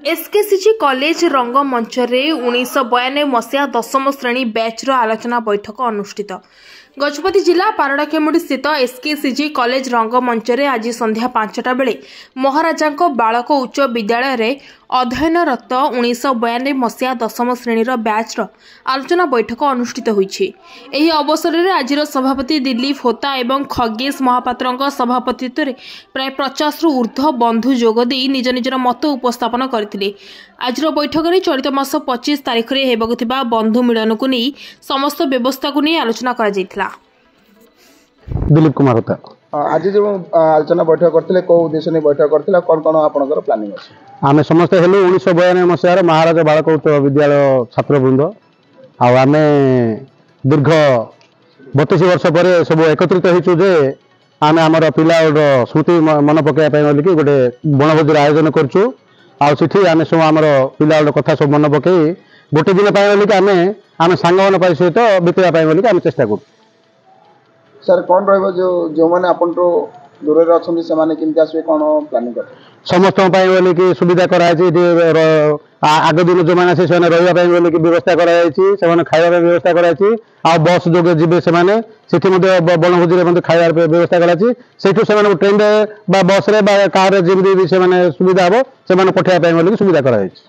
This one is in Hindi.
एसकेसीजी कॉलेज रंगमंच 1992 मसीहा दशम श्रेणी बैचर आलोचना बैठक अनुष्ठित। गजपति जिला पारडाखेमुंडी स्थित एसकेसीजी कॉलेज रंगमंच आज संध्या 5टा बेले महाराजा बालक उच्च विद्यालय अध्ययनरत 1992 मसीहा दशम श्रेणी बैचर आलोचना बैठक अनुष्ठित होईछि। एही अवसर में आज सभापति दिलीप होता एवं खगेश महापात्र सभापतित्व में प्राय 50 रु ऊर्ध्व बंधु जोगदे निज निजर मत उपस्थापन करथिले। आज बैठक में चलित मास 25 तारिख में हेबाकुथिबा बंधु मिलन को नहीं समस्त व्यवस्था को नहीं आलोचना करा जायथिला। दिलीप कुमार होता आज जो आलोचना बैठक करथिले को उद्देश्य ने बैठक करथिले कोन कोन आपनकर प्लानिंग अछि? आमे समस्त हेलु 1992 मसीहार महाराजा बालक उच्च विद्यालय छात्रवृंद आमे दीर्घ 32 वर्ष पर सब एकत्रित होइछु जे आमे हमर पिला स्मृति मन पकेया पय बोली गोटे बनभोजर आयोजन करछु। आ सिठी आमे सब हमर पिला कथा सब मन पकई गोटे दिन पय बोली आमे आमे सांगवन पय सहित बितेया पय बोली आमे चेष्टा करू। सर कौन रहिबो जो माने आपन तो दूर रे अछन से माने किंति आसबे कोन प्लानिंग कर समस्त पय बोली कि सुविधा कराई छी आगे दिन जो माने से रहिबा पय बोली कि व्यवस्था कराई छी से खाइबा व्यवस्था कराई छी आ बस जोगे जिबे से माने सेठी मध्ये बनभोजी रे मध्ये खाइबा व्यवस्था कराई छी सेठु से माने ट्रेन रे बा बस रे बा कार रे जिबे से माने सुविधा हो से माने पठिया पय बोली सुविधा कराई छी।